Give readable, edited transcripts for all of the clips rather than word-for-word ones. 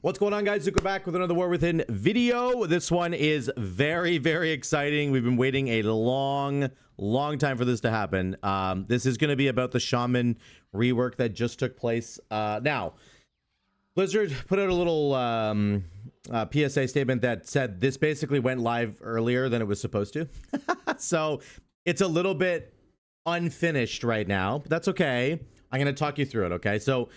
What's going on, guys? Zuko back with another War Within video. This one is very, very exciting. We've been waiting a long time for this to happen. This is going to be about the Shaman rework that just took place. Now, Blizzard put out a little PSA statement that said this basically went live earlier than it was supposed to. So it's a little bit unfinished right now, but that's okay. I'm going to talk you through it, okay? So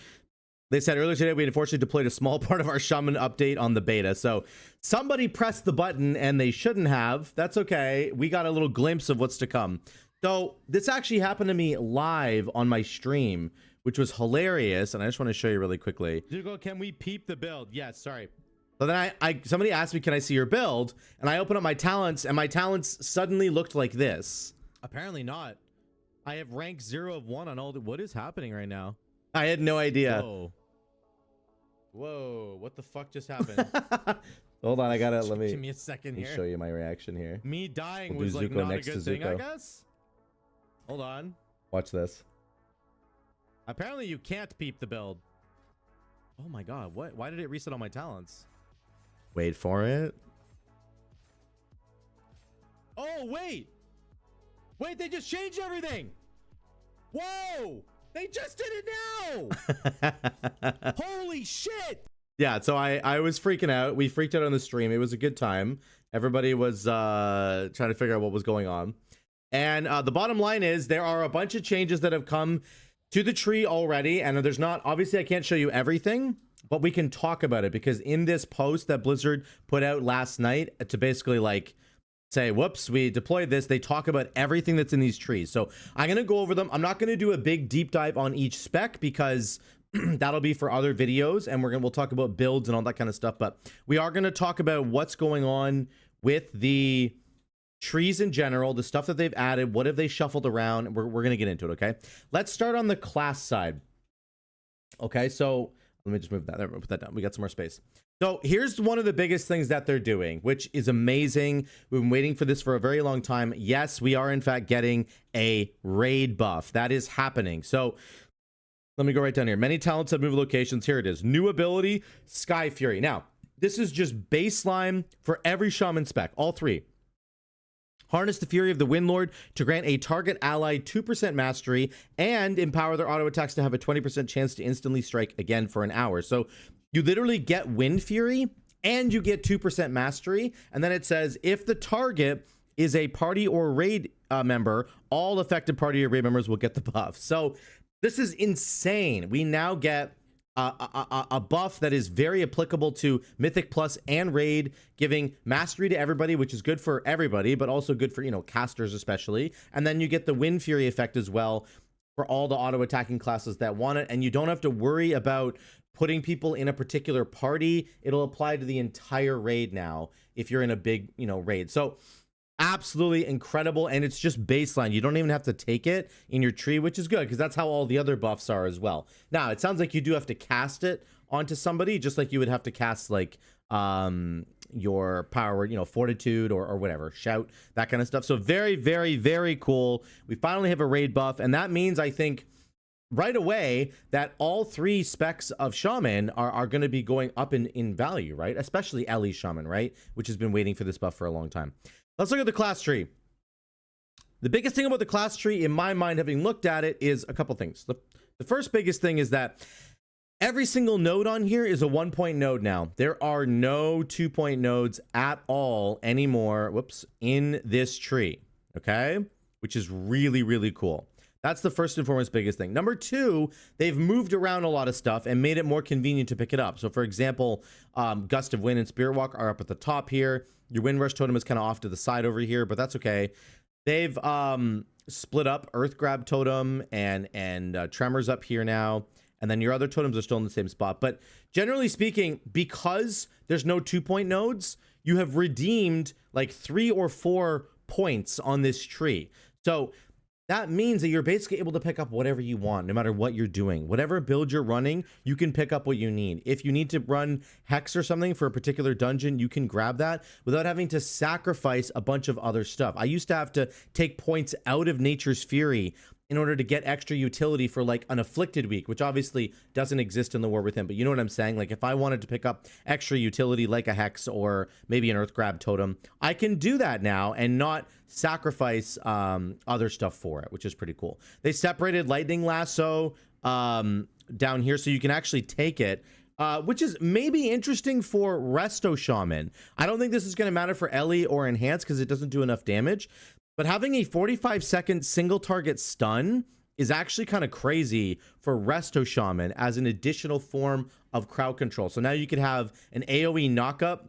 they said earlier today, we unfortunately deployed a small part of our Shaman update on the beta. So somebody pressed the button and they shouldn't have. That's okay. We got a little glimpse of what's to come. So this actually happened to me live on my stream, which was hilarious. And I just want to show you really quickly. Can we peep the build? Yes, sorry. So then somebody asked me, can I see your build? And I opened up my talents and my talents suddenly looked like this. Apparently not. I have rank 0 of 1 on all the... What is happening right now? I had no idea. Whoa, what the fuck just happened? Hold on, I gotta let me give me a second here. Show you my reaction here. Me dying was like not a good thing, I guess. Hold on. Watch this. Apparently you can't peep the build. Oh my god, what? Why did it reset all my talents? Wait for it. Oh wait! Wait, they just changed everything! Whoa! They just did it now! Holy shit! Yeah, so I was freaking out. We freaked out on the stream. It was a good time. Everybody was trying to figure out what was going on. And the bottom line is there are a bunch of changes that have come to the tree already. And there's not, obviously I can't show you everything, but we can talk about it. Because in this post that Blizzard put out last night to basically like say, whoops, we deployed this, they talk about everything that's in these trees. So I'm going to go over them. I'm not going to do a big deep dive on each spec because that'll be for other videos, and we'll talk about builds and all that kind of stuff. But we are going to talk about what's going on with the trees in general, the stuff that they've added, what have they shuffled around. We're going to get into it, okay? Let's start on the class side. Okay, so let me just move that. There, put that down. We got some more space. So here's one of the biggest things that they're doing, which is amazing. We've been waiting for this for a very long time. Yes, we are in fact getting a raid buff. That is happening. So let me go right down here. Many talents have moved locations. Here it is. New ability, Sky Fury. Now, this is just baseline for every Shaman spec, all three. Harness the fury of the Windlord to grant a target ally 2% mastery and empower their auto attacks to have a 20% chance to instantly strike again for an hour. So you literally get Wind Fury and you get 2% mastery. And then it says if the target is a party or raid member, all affected party or raid members will get the buff. So this is insane. We now get a buff that is very applicable to Mythic Plus and Raid, giving mastery to everybody, which is good for everybody, but also good for, you know, casters especially. And then you get the Wind Fury effect as well for all the auto attacking classes that want it. And you don't have to worry about putting people in a particular party. It'll apply to the entire raid now if you're in a big, you know, raid. So absolutely incredible. And it's just baseline. You don't even have to take it in your tree, which is good because that's how all the other buffs are as well. Now it sounds like you do have to cast it onto somebody, just like you would have to cast like your power, you know, fortitude or whatever, shout, that kind of stuff. So very, very, very cool. We finally have a raid buff, and that means I think right away that all three specs of Shaman are going to be going up in value, right? Especially Ellie Shaman, right? Which has been waiting for this buff for a long time. Let's look at the class tree. The biggest thing about the class tree, in my mind, having looked at it, is a couple things. The first biggest thing is that every single node on here is a 1-point node now. There are no 2-point nodes at all anymore, whoops, in this tree, okay? Which is really, really cool. That's the first and foremost biggest thing. Number two, they've moved around a lot of stuff and made it more convenient to pick it up. So for example, Gust of Wind and Spirit Walk are up at the top here. Your Wind Rush Totem is kind of off to the side over here, but that's okay. They've split up Earth Grab Totem and Tremors up here now. And then your other totems are still in the same spot. But generally speaking, because there's no 2-point nodes, you have redeemed like 3 or 4 points on this tree. So that means that you're basically able to pick up whatever you want, no matter what you're doing. Whatever build you're running, you can pick up what you need. If you need to run Hex or something for a particular dungeon, you can grab that without having to sacrifice a bunch of other stuff. I used to have to take points out of Nature's Fury in order to get extra utility for like an afflicted week, which obviously doesn't exist in the War Within, but you know what I'm saying? Like if I wanted to pick up extra utility like a Hex or maybe an Earth Grab Totem, I can do that now and not sacrifice other stuff for it, which is pretty cool. They separated Lightning Lasso down here so you can actually take it, which is maybe interesting for Resto Shaman. I don't think this is going to matter for Ellie or Enhance because it doesn't do enough damage. But having a 45-second single target stun is actually kind of crazy for Resto Shaman as an additional form of crowd control. So now you could have an AoE knockup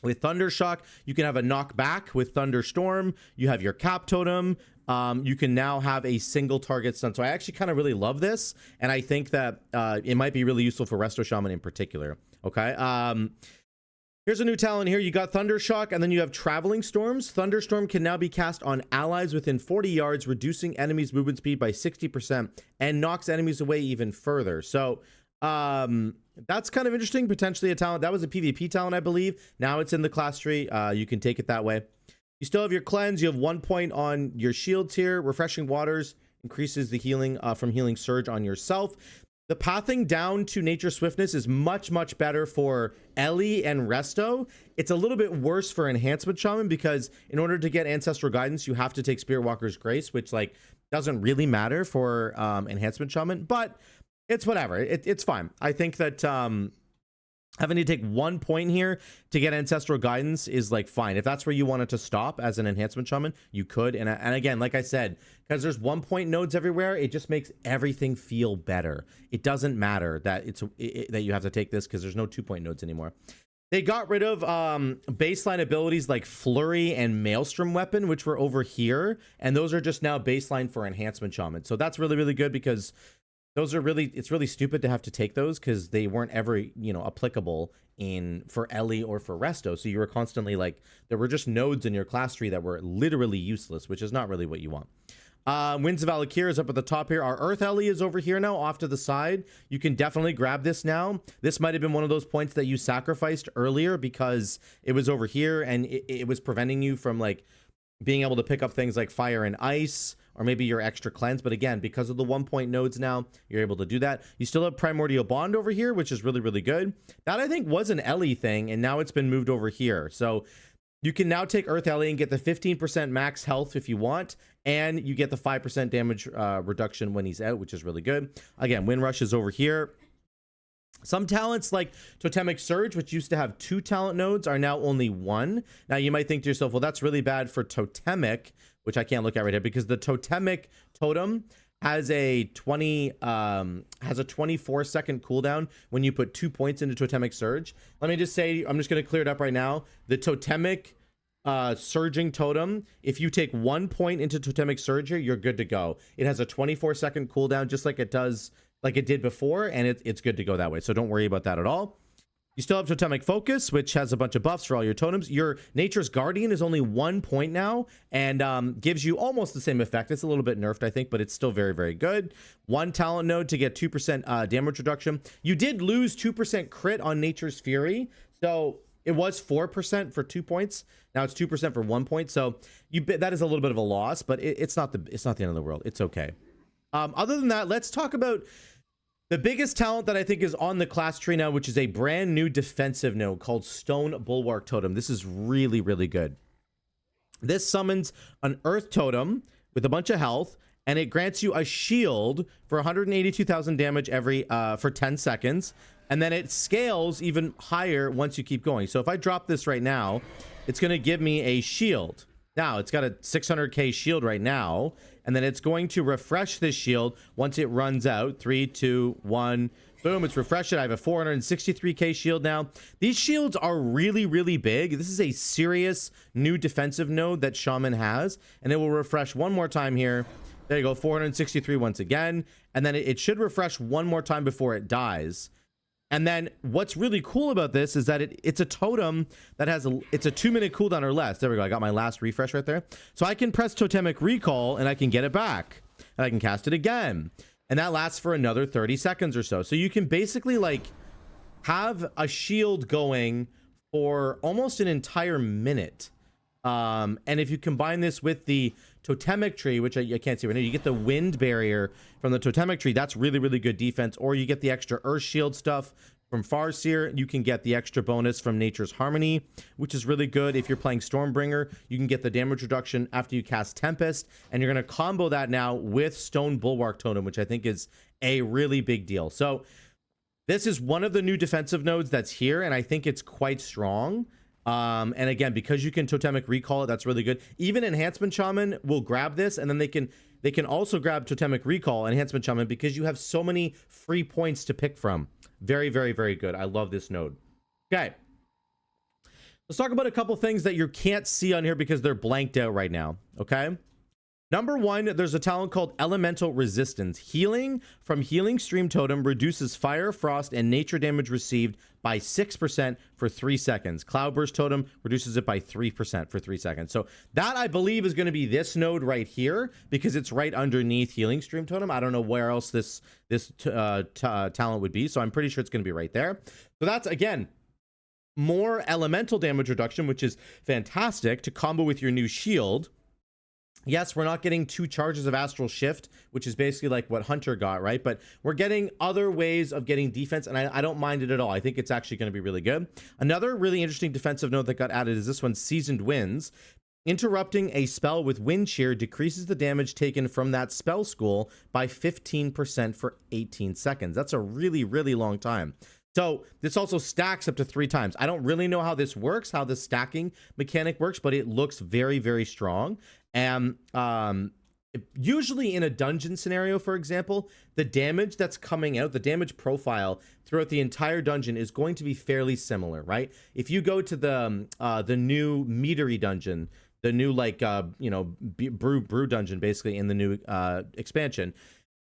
with Thundershock. You can have a knockback with Thunderstorm. You have your Cap Totem. You can now have a single target stun. So I actually kind of really love this. And I think that it might be really useful for Resto Shaman in particular. Okay. Here's a new talent here. You got Thundershock, and then you have Traveling Storms. Thunderstorm can now be cast on allies within 40 yards, reducing enemies' movement speed by 60% and knocks enemies away even further. So that's kind of interesting. Potentially a talent. That was a PvP talent, I believe. Now it's in the class tree. You can take it that way. You still have your cleanse. You have 1 point on your shields here. Refreshing Waters increases the healing from Healing Surge on yourself. The pathing down to Nature Swiftness is much, much better for Ellie and Resto. It's a little bit worse for Enhancement Shaman because in order to get Ancestral Guidance, you have to take Spirit Walker's Grace, which like doesn't really matter for Enhancement Shaman, but it's whatever. It's fine. I think that having to take 1 point here to get Ancestral Guidance is like fine. If that's where you wanted to stop as an Enhancement Shaman, you could. And again, like I said, because there's 1 point nodes everywhere, it just makes everything feel better. It doesn't matter that that you have to take this because there's no 2 point nodes anymore. They got rid of baseline abilities like Flurry and Maelstrom Weapon, which were over here. And those are just now baseline for Enhancement Shaman. So that's really, really good because those are really, it's really stupid to have to take those because they weren't ever, you know, applicable for Ellie or for Resto. So you were constantly like, there were just nodes in your class tree that were literally useless, which is not really what you want. Winds of Valakir is up at the top here. Our Earth Ellie is over here now, off to the side. You can definitely grab this now. This might have been one of those points that you sacrificed earlier because it was over here and it was preventing you from like being able to pick up things like Fire and Ice, or maybe your extra cleanse. But again, because of the 1 point nodes now, you're able to do that. You still have Primordial Bond over here, which is really, really good. That I think was an Ellie thing, and now it's been moved over here. So you can now take Earth Ellie and get the 15% max health if you want, and you get the 5% damage reduction when he's out, which is really good. Again, Wind Rush is over here. Some talents like Totemic Surge, which used to have 2 talent nodes, are now only 1. Now you might think to yourself, well, that's really bad for Totemic, which I can't look at right here because the Totemic Totem has a 24-second cooldown when you put 2 points into Totemic Surge. Let me just say, I'm just going to clear it up right now. The Totemic Surging Totem, if you take 1 point into Totemic Surge here, you're good to go. It has a 24-second cooldown just like it does, like it did before, and it's good to go that way. So don't worry about that at all. You still have Totemic Focus, which has a bunch of buffs for all your totems. Your Nature's Guardian is only 1 point now and gives you almost the same effect. It's a little bit nerfed, I think, but it's still very, very good. 1 talent node to get 2% damage reduction. You did lose 2% crit on Nature's Fury, so it was 4% for 2 points. Now it's 2% for 1 point. So that is a little bit of a loss, but it's not the end of the world. It's okay. Other than that, let's talk about the biggest talent that I think is on the class tree now, which is a brand new defensive node called Stone Bulwark Totem. This is really, really good. This summons an Earth Totem with a bunch of health, and it grants you a shield for 182,000 damage for 10 seconds. And then it scales even higher once you keep going. So if I drop this right now, it's going to give me a shield. Now, it's got a 600k shield right now, and then it's going to refresh this shield once it runs out. 3, 2, 1, boom, it's refreshed. I have a 463k shield now. These shields are really, really big. This is a serious new defensive node that Shaman has, and it will refresh one more time here. There you go, 463 once again, and then it should refresh one more time before it dies. And then what's really cool about this is that it's a totem that has it's a 2-minute cooldown or less. There we go. I got my last refresh right there. So I can press Totemic Recall and I can get it back. And I can cast it again. And that lasts for another 30 seconds or so. So you can basically like have a shield going for almost an entire minute. And if you combine this with the totemic tree, which I can't see right now. You get the wind barrier from the totemic tree. That's really, really good defense. Or you get the extra earth shield stuff from Farseer. You can get the extra bonus from Nature's Harmony, which is really good. If you're playing Stormbringer, you can get the damage reduction after you cast Tempest, and you're going to combo that now with Stone Bulwark Totem, which I think is a really big deal. So this is one of the new defensive nodes that's here, and I think it's quite strong. And again, because you can totemic recall it, that's really good. Even Enhancement Shaman will grab this, and then they can also grab totemic recall Enhancement Shaman, because you have so many free points to pick from. Very, very, very good. I love this node. Okay, let's talk about a couple things that you can't see on here because they're blanked out right now. Okay, number one, there's a talent called Elemental Resistance. Healing from Healing Stream Totem reduces fire, frost, and nature damage received by 6% for 3 seconds. Cloudburst Totem reduces it by 3% for 3 seconds. So that, I believe, is going to be this node right here, because it's right underneath Healing Stream Totem. I don't know where else this talent would be, so I'm pretty sure it's going to be right there. So that's, again, more elemental damage reduction, which is fantastic to combo with your new shield. Yes, we're not getting 2 charges of Astral Shift, which is basically like what Hunter got, right? But we're getting other ways of getting defense, and I don't mind it at all. I think it's actually going to be really good. Another really interesting defensive node that got added is this one, Seasoned Winds. Interrupting a spell with Wind Shear decreases the damage taken from that spell school by 15% for 18 seconds. That's a really, really long time. So this also stacks up to 3 times. I don't really know how this works, how the stacking mechanic works, but it looks very, very strong. And usually in a dungeon scenario, for example, the damage that's coming out, the damage profile throughout the entire dungeon is going to be fairly similar, right? If you go to the new meadery dungeon, the new brew dungeon, basically, in the new expansion,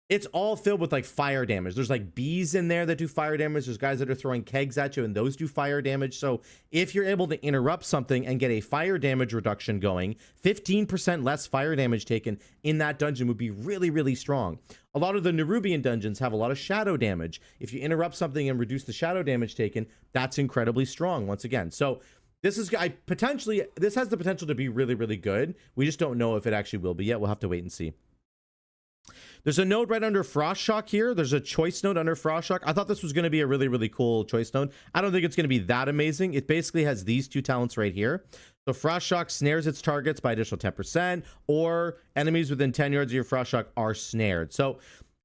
it's all filled with like fire damage. There's like bees in there that do fire damage. There's guys that are throwing kegs at you, and those do fire damage. So if you're able to interrupt something and get a fire damage reduction going, 15% less fire damage taken in that dungeon would be really, really strong. A lot of the Nerubian dungeons have a lot of shadow damage. If you interrupt something and reduce the shadow damage taken, that's incredibly strong once again. So this has the potential to be really, really good. We just don't know if it actually will be yet. We'll have to wait and see. There's a node right under Frost Shock here. There's a choice node under Frost Shock. I thought this was going to be a really, really cool choice node. I don't think it's going to be that amazing. It basically has these 2 talents right here. So Frost Shock snares its targets by additional 10%, or enemies within 10 yards of your Frost Shock are snared. So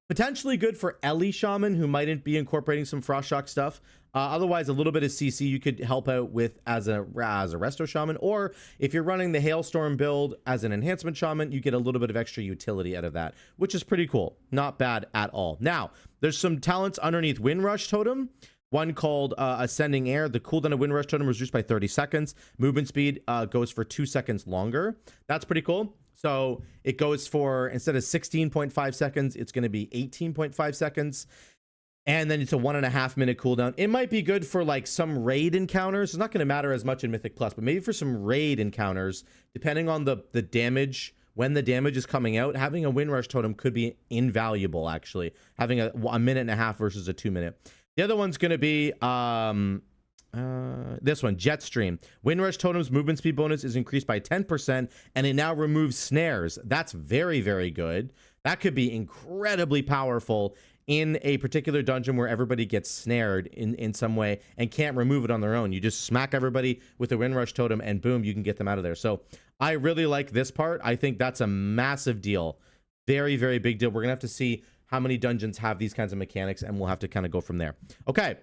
potentially good for Ellie Shaman, who mightn't be incorporating some Frost Shock stuff. Otherwise, a little bit of CC you could help out with as a Resto Shaman, or if you're running the Hailstorm build as an Enhancement Shaman, you get a little bit of extra utility out of that, which is pretty cool. Not bad at all. Now, there's some talents underneath Windrush Totem. One called Ascending Air. The cooldown of Windrush Totem was reduced by 30 seconds. Movement speed goes for 2 seconds longer. That's pretty cool. So it goes for, instead of 16.5 seconds, it's going to be 18.5 seconds. And then it's a 1.5 minute cooldown. It might be good for like some raid encounters. It's not going to matter as much in Mythic Plus, but maybe for some raid encounters, depending on the damage, when the damage is coming out, having a Windrush Totem could be invaluable, actually. Having a 1.5 minute versus a 2 minute. The other one's going to be this one, Jetstream. Windrush Totem's movement speed bonus is increased by 10%, and it now removes snares. That's very, very good. That could be incredibly powerful in a particular dungeon where everybody gets snared in some way and can't remove it on their own. You just smack everybody with a Windrush Totem and boom, you can get them out of there. So I really like this part. I think that's a massive deal. Very, very big deal. We're going to have to see how many dungeons have these kinds of mechanics, and we'll have to kind of go from there. Okay.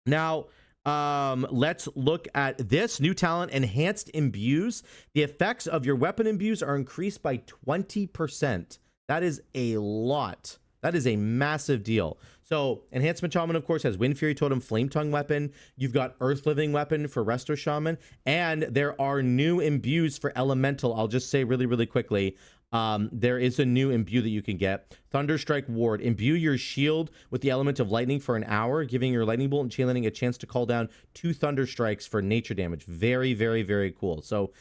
Now, let's look at this new talent, Enhanced Imbues. The effects of your weapon imbues are increased by 20%. That is a lot. That is a massive deal. So Enhancement Shaman, of course, has Wind Fury Totem, Flame Tongue Weapon. You've got Earth Living Weapon for Resto Shaman. And there are new imbues for Elemental. I'll just say really, really quickly. There is a new imbue that you can get. Thunderstrike Ward. Imbue your shield with the element of lightning for an hour, giving your lightning bolt and chain lightning a chance to call down 2 Thunderstrikes for nature damage. Very, very, very cool. So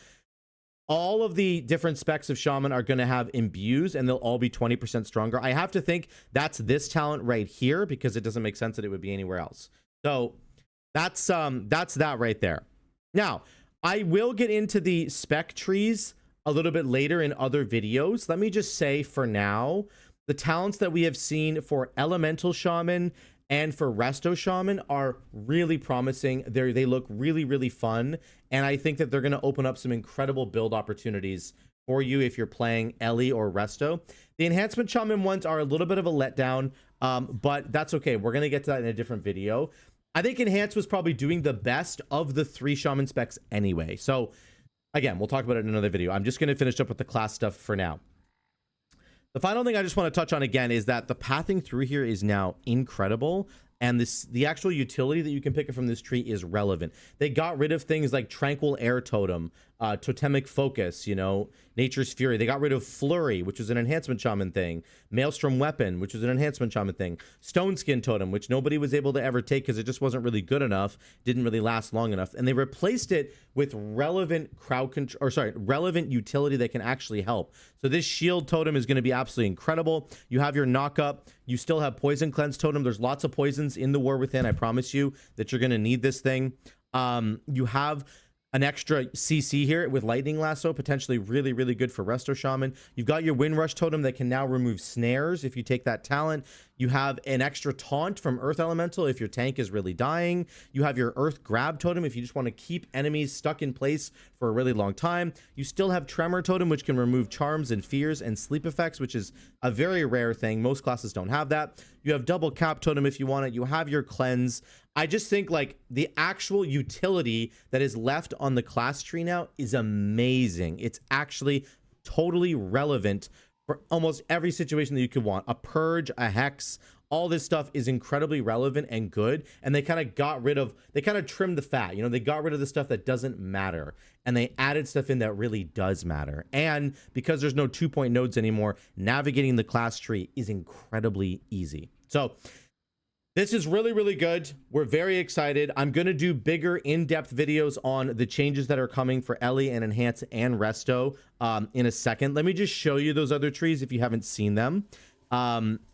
all of the different specs of Shaman are going to have imbues, and they'll all be 20% stronger. I have to think that's this talent right here, because it doesn't make sense that it would be anywhere else. So that's that right there. Now, I will get into the spec trees a little bit later in other videos. Let me just say for now, the talents that we have seen for Elemental Shaman and for Resto Shaman are really promising. They look really, really fun. And I think that they're going to open up some incredible build opportunities for you if you're playing Ellie or Resto. The Enhancement Shaman ones are a little bit of a letdown, but that's okay. We're going to get to that in a different video. I think Enhance was probably doing the best of the 3 Shaman specs anyway. So again, we'll talk about it in another video. I'm just going to finish up with the class stuff for now. The final thing I just want to touch on again is that the pathing through here is now incredible. And the actual utility that you can pick up from this tree is relevant. They got rid of things like Tranquil Air Totem, Totemic Focus, you know, Nature's Fury. They got rid of Flurry, which was an Enhancement Shaman thing. Maelstrom Weapon, which was an Enhancement Shaman thing. Stone Skin Totem, which nobody was able to ever take because it just wasn't really good enough, didn't really last long enough. And they replaced it with relevant crowd control, or sorry, relevant utility that can actually help. So this Shield Totem is going to be absolutely incredible. You have your Knock Up. You still have Poison Cleanse Totem. There's lots of poisons in the War Within. I promise you that you're going to need this thing. You have an extra CC here with Lightning Lasso, potentially really, really good for Resto Shaman. You've got your Wind Rush Totem that can now remove snares if you take that talent. You have an extra taunt from Earth Elemental if your tank is really dying. You have your Earth Grab Totem if you just want to keep enemies stuck in place for a really long time. You still have Tremor Totem, which can remove charms and fears and sleep effects, which is a very rare thing. Most classes don't have that. You have Double Cap Totem if you want it. You have your Cleanse. I just think like the actual utility that is left on the class tree now is amazing. It's actually totally relevant for almost every situation that you could want. A Purge, a Hex, all this stuff is incredibly relevant and good. And they kind of trimmed the fat. You know, they got rid of the stuff that doesn't matter. And they added stuff in that really does matter. And because there's no 2-point nodes anymore, navigating the class tree is incredibly easy. So this is really, really good. We're very excited. I'm going to do bigger in-depth videos on the changes that are coming for Ellie and Enhance and Resto in a second. Let me just show you those other trees if you haven't seen them.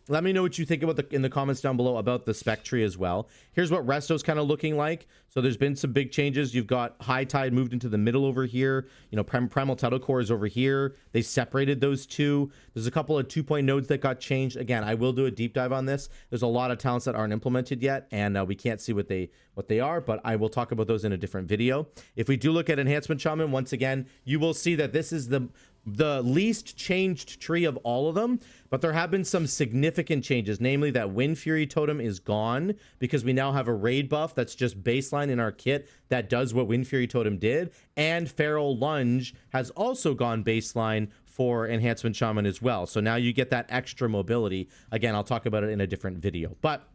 Let me know what you think about in the comments down below about the Spec tree as well. Here's what Resto's kind of looking like. So there's been some big changes. You've got High Tide moved into the middle over here. You know, Primal Tidal Core is over here. They separated those two. There's a couple of 2-point nodes that got changed. Again, I will do a deep dive on this. There's a lot of talents that aren't implemented yet, and we can't see what they are, but I will talk about those in a different video. If we do look at Enhancement Shaman, once again, you will see that this is the least changed tree of all of them, but there have been some significant changes, namely that Wind Fury Totem is gone because we now have a raid buff that's just baseline in our kit that does what Wind Fury Totem did, and Feral Lunge has also gone baseline for Enhancement Shaman as well. So now you get that extra mobility. Again, I'll talk about it in a different video, but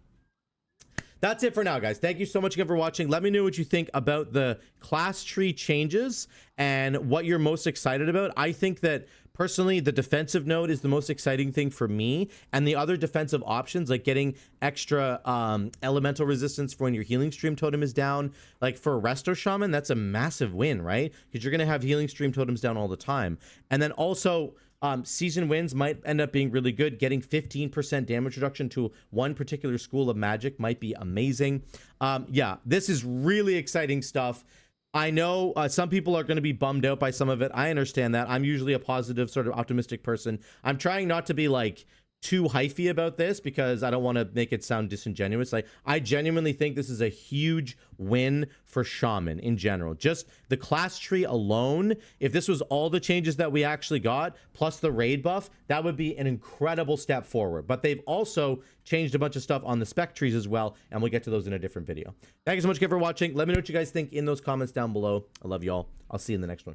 that's it for now, guys. Thank you so much again for watching. Let me know what you think about the class tree changes and what you're most excited about. I think that personally, the defensive node is the most exciting thing for me, and the other defensive options, like getting extra elemental resistance for when your healing stream totem is down. Like for Resto Shaman, that's a massive win, right? Because you're going to have healing stream totems down all the time. And then also, season wins might end up being really good. Getting 15% damage reduction to one particular school of magic might be amazing. Yeah, this is really exciting stuff. I know some people are going to be bummed out by some of it. I understand that. I'm usually a positive, sort of optimistic person. I'm trying not to be like too hyphy about this because I don't want to make it sound disingenuous. Like, I genuinely think this is a huge win for Shaman in general. Just the class tree alone, if this was all the changes that we actually got plus the raid buff, that would be an incredible step forward. But they've also changed a bunch of stuff on the spec trees as well, and we'll get to those in a different video. Thank you so much again for watching. Let me know what you guys think in those comments down below. I love you all. I'll see you in the next one.